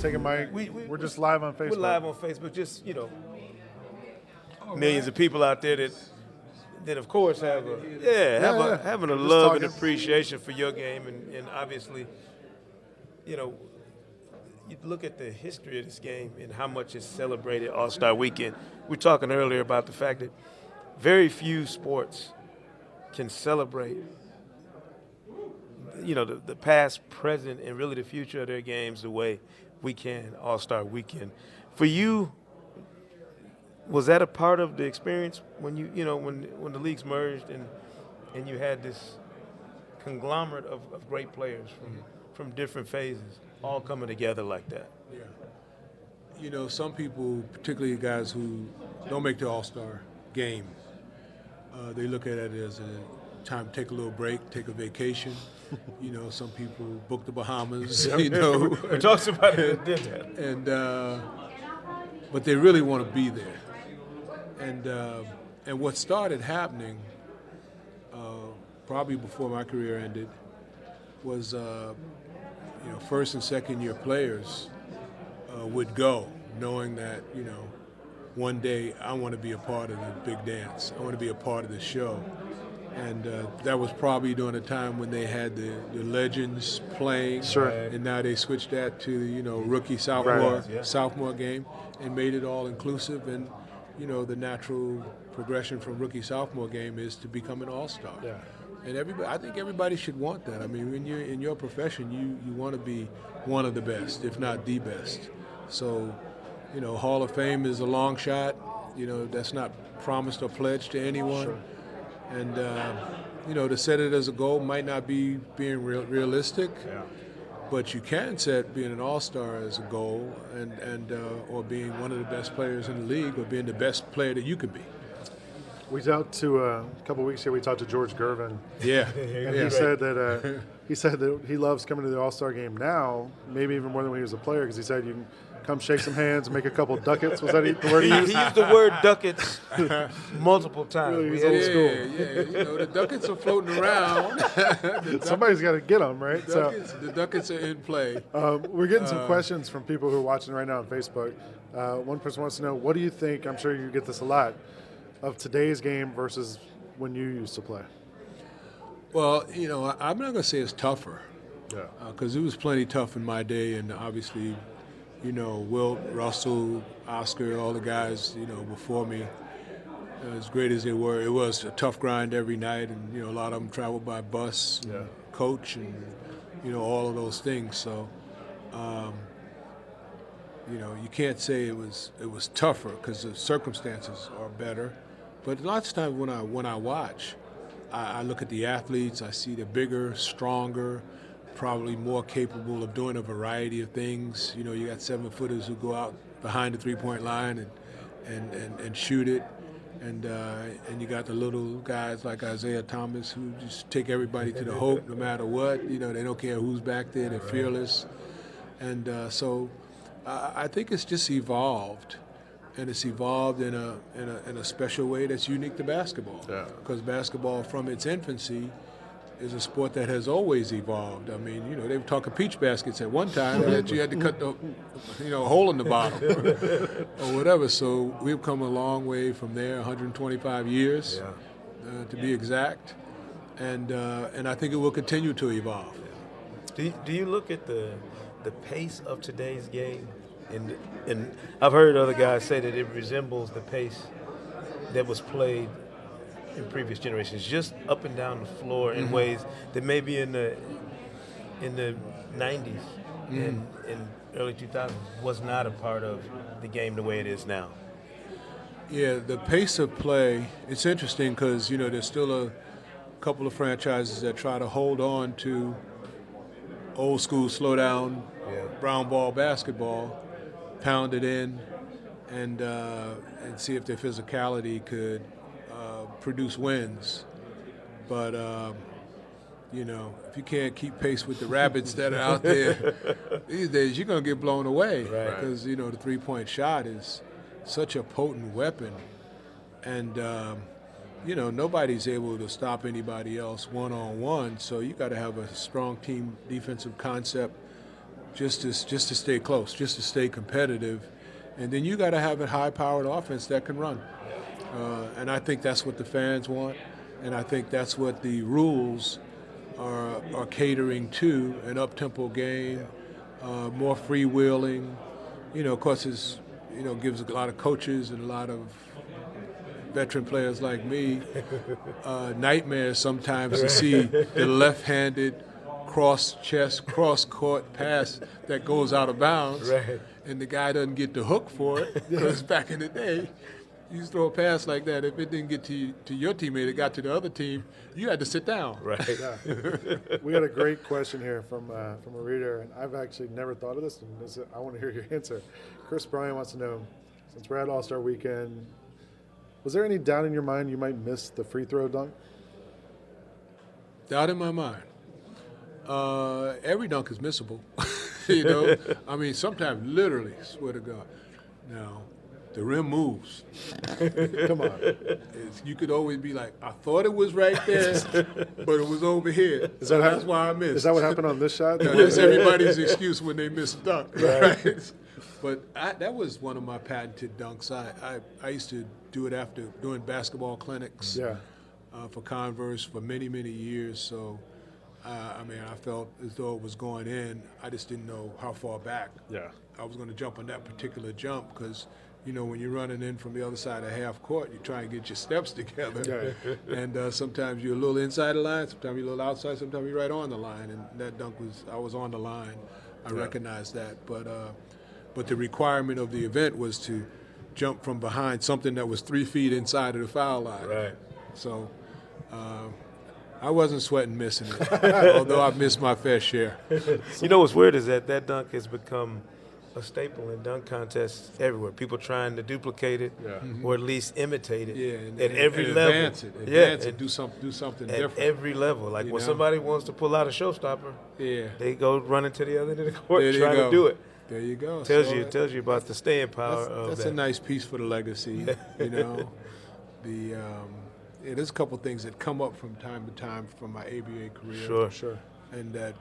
take a mic. We're just live on Facebook. We're live on Facebook. Just, millions of people out there that of course having a love and appreciation for your game, and obviously, you look at the history of this game and how much it's celebrated All-Star Weekend. We were talking earlier about the fact that very few sports can celebrate, the past, present, and really the future of their games the way we can All-Star Weekend. For you, was that a part of the experience when when the leagues merged and you had this conglomerate of great players from different phases all coming together like that? Yeah. Some people, particularly guys who don't make the All-Star game, they look at it as a time to take a little break, take a vacation. Some people book the Bahamas, We talked about it and did that. And but they really want to be there. And what started happening, probably before my career ended, was first and second year players would go, knowing that one day I want to be a part of the big dance. I want to be a part of the show. And that was probably during a time when they had the legends playing. Sure. And now they switched that to rookie sophomore game, and made it all inclusive. And the natural progression from rookie sophomore game is to become an all-star. Yeah. And I think everybody should want that. I mean, when you're in your profession, you want to be one of the best, if not the best. So, Hall of Fame is a long shot. That's not promised or pledged to anyone. Sure. And to set it as a goal might not be being realistic. Yeah. But you can set being an all-star as a goal, and or being one of the best players in the league, or being the best player that you can be. We talked to a couple of weeks ago. We talked to George Gervin. Yeah, and he said that he loves coming to the All-Star game now, maybe even more than when he was a player, because he said you can come shake some hands and make a couple ducats. Was that the word he used? He used the word ducats multiple times. Really, he's old school. Yeah. The ducats are floating around. Somebody's got to get them, right? The ducats are in play. We're getting some questions from people who are watching right now on Facebook. One person wants to know, what do you think, I'm sure you get this a lot, of today's game versus when you used to play? Well, I'm not going to say it's tougher. Yeah. Because it was plenty tough in my day, and obviously, Wilt, Russell, Oscar, all the guys, before me, as great as they were, it was a tough grind every night, and, a lot of them traveled by bus, coach, and, all of those things. So, you can't say it was tougher because the circumstances are better. But lots of times when I watch, I look at the athletes, I see they're bigger, stronger, probably more capable of doing a variety of things. You got 7-footers who go out behind the three-point line and shoot it. And you got the little guys like Isaiah Thomas who just take everybody to the hoop no matter what. They don't care who's back there. They're fearless. And so I think it's just evolved. And it's evolved in a special way that's unique to basketball. Yeah. Because basketball, from its infancy, is a sport that has always evolved. I mean, they were talking peach baskets at one time that you had to cut the, hole in the bottom or whatever. So we've come a long way from there, 125 years to be exact, and I think it will continue to evolve. Do you look at the pace of today's game? And I've heard other guys say that it resembles the pace that was played in previous generations, just up and down the floor in ways that maybe in the 90s and early 2000s was not a part of the game the way it is now. Yeah, the pace of play, it's interesting because, there's still a couple of franchises that try to hold on to old school slow down brown ball basketball, pound it in, and see if their physicality could produce wins. But, if you can't keep pace with the rabbits that are out there these days, you're going to get blown away. Right. Because, the three-point shot is such a potent weapon. And, nobody's able to stop anybody else one-on-one. So you got to have a strong team defensive concept just to stay close, just to stay competitive. And then you got to have a high-powered offense that can run. And I think that's what the fans want, and I think that's what the rules are catering to, an up-tempo game, more freewheeling. Of course, it's, gives a lot of coaches and a lot of veteran players like me nightmares sometimes to see the left-handed cross-chest, cross-court pass that goes out of bounds, and the guy doesn't get the hook for it, because back in the day, you used to throw a pass like that. If it didn't get to your teammate, it got to the other team, you had to sit down. Yeah. We got a great question here from a reader, and I've actually never thought of this, and I want to hear your answer. Chris Bryan wants to know, since we're at All-Star Weekend, was there any doubt in your mind you might miss the free throw dunk? Doubt in my mind. Every dunk is missable. I mean, sometimes literally, swear to God. Now, the rim moves. Come on. You could always be like, I thought it was right there, but it was over here. That's why I missed. Is that what happened on this shot? That's everybody's excuse when they miss a dunk. Right? But that was one of my patented dunks. I used to do it after doing basketball clinics for Converse for many, many years. So, I felt as though it was going in. I just didn't know how far back I was going to jump on that particular jump, because when you're running in from the other side of half court, you try and get your steps together. And sometimes you're a little inside the line, sometimes you're a little outside, sometimes you're right on the line. And that dunk I was on the line. I recognized that. But the requirement of the event was to jump from behind something that was 3 feet inside of the foul line. Right. So I wasn't sweating missing it, although I've missed my fair share. What's weird is that dunk has become a staple in dunk contests everywhere. People trying to duplicate it or at least imitate it at every level. Advance it, do something different. At every level. Like when somebody wants to pull out a showstopper, they go running to the other end of the court trying to do it. There you go. Tells you about the staying power of that. That's a nice piece for the legacy, There's a couple things that come up from time to time from my ABA career. Sure. And that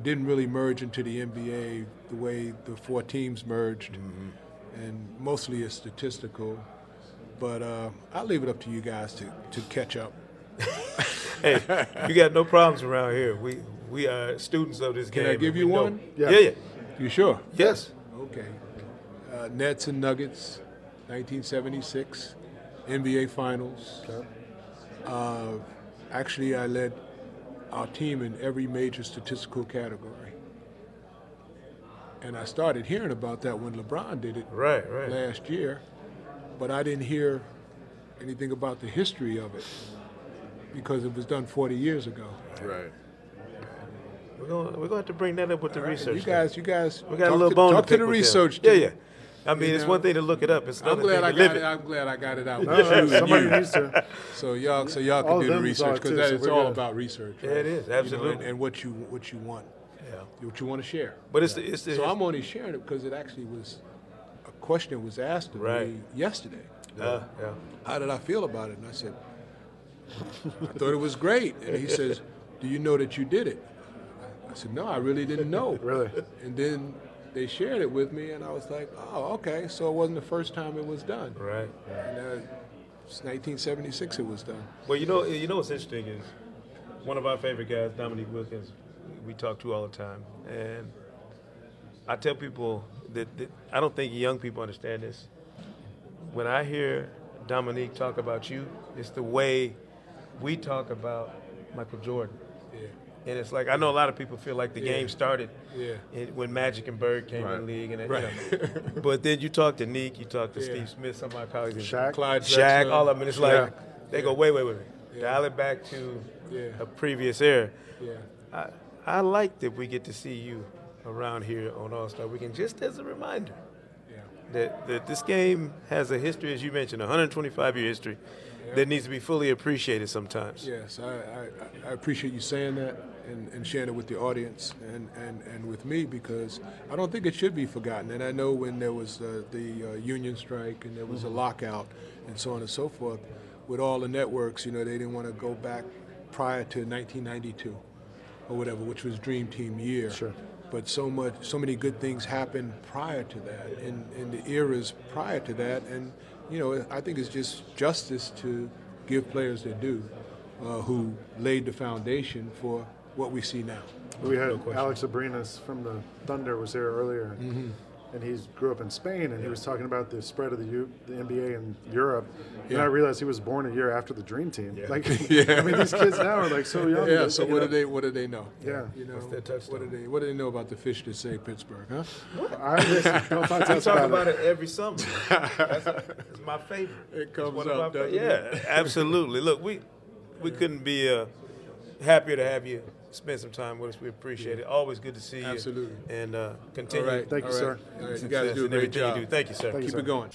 didn't really merge into the NBA the way the 4 teams merged, and mostly it's statistical. But I'll leave it up to you guys to catch up. Hey, you got no problems around here. We are students of this game. Can I give you one? Yeah. You sure? Yes. Okay. Nets and Nuggets, 1976, NBA Finals. Okay. Actually, I led our team in every major statistical category. And I started hearing about that when LeBron did it last year, but I didn't hear anything about the history of it because it was done 40 years ago. Right. We're gonna have to bring that up with the research. You guys, we got a little bone to talk to the research. Yeah. I mean, it's one thing to look it up. It's I'm glad I got it out. Somebody needs to. So y'all can do the research, because it's all about research. Right? Yeah, it is absolutely. And what you want. What you want to share. But so I'm only sharing it because it actually was a question was asked of me yesterday. How did I feel about it? And I said, I thought it was great. And he says, do you know that you did it? I said, no, I really didn't know. Really? And then they shared it with me, and I was like, oh, okay. So it wasn't the first time it was done. Right. And it's 1976 it was done. Well, you know what's interesting is one of our favorite guys, Dominique Wilkins, we talk to all the time. And I tell people that I don't think young people understand this. When I hear Dominique talk about you, it's the way we talk about Michael Jordan. Yeah. And it's like, I know a lot of people feel like the game started when Magic and Bird came in the league. And but then you talk to Neek, you talk to Steve Smith, some of my colleagues, Shaq, Shaq, all of them. And it's like, they go, wait. Dial it back to a previous era. Yeah. I like that we get to see you around here on All-Star Weekend, just as a reminder that this game has a history, as you mentioned, a 125-year history that needs to be fully appreciated sometimes. Yes, I appreciate you saying that and sharing it with the audience and with me, because I don't think it should be forgotten. And I know when there was the union strike and there was a lockout and so on and so forth, with all the networks, they didn't want to go back prior to 1992 or whatever, which was Dream Team year. Sure. but so many good things happened prior to that, in the eras prior to that, and I think it's just justice to give players their due, who laid the foundation for what we see now. We had Alex Abrinas from the Thunder was there earlier, and he grew up in Spain, and he was talking about the spread of the NBA in Europe. And I realized he was born a year after the Dream Team. Yeah. Like, I mean, these kids now are like so young. Yeah. So what do they know? Yeah. What's their touchdown? What do they know about the fish that say Pittsburgh? Huh? Don't talk to We us talk about about it. it every summer. It's my favorite. It comes It's one up, of my doesn't it? Yeah, absolutely. Look, we couldn't be happier to have you spend some time with us. We appreciate it. Always good to see you. Absolutely. And continue. All right. Thank you, all sir. right. All right. You success guys do a in great everything job. you do. Thank you, sir. Thank you, Keep sir. it going.